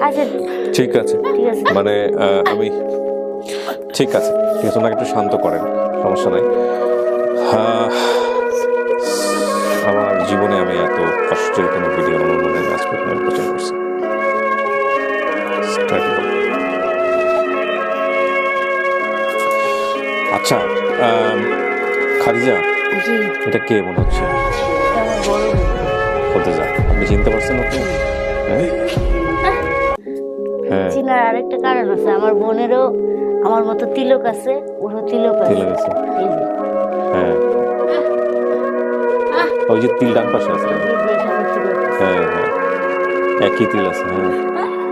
আচ্ছা ঠিক আছে, ঠিক আছে। মানে আমি ঠিক আছে, ঠিক আছে, ওনাকে একটু শান্ত করেন, সমস্যা নাই। আমার জীবনে আমি এত কষ্টের কোনো ভিডিও আমার মনে হয় আজ পর্যন্ত প্রচার করছি। আচ্ছা, খাদিজা, জি এটা কে মনে হচ্ছে? এটা আমার বড় বোন। হতে যা, আপনি চিনতে পারছেন ওকে? হ্যাঁ হ্যাঁ, চিনার আরেকটা কারণ আছে, আমার বোনেরও আমার মতো তিলক আছে, ওরও তিলক আছে। তিলক আছে। এই যে হ্যাঁ, ওই যে তিল ডান পাশে আছে। এই যে এখানে তিলক আছে। হ্যাঁ হ্যাঁ, একই তিল আছে। হ্যাঁ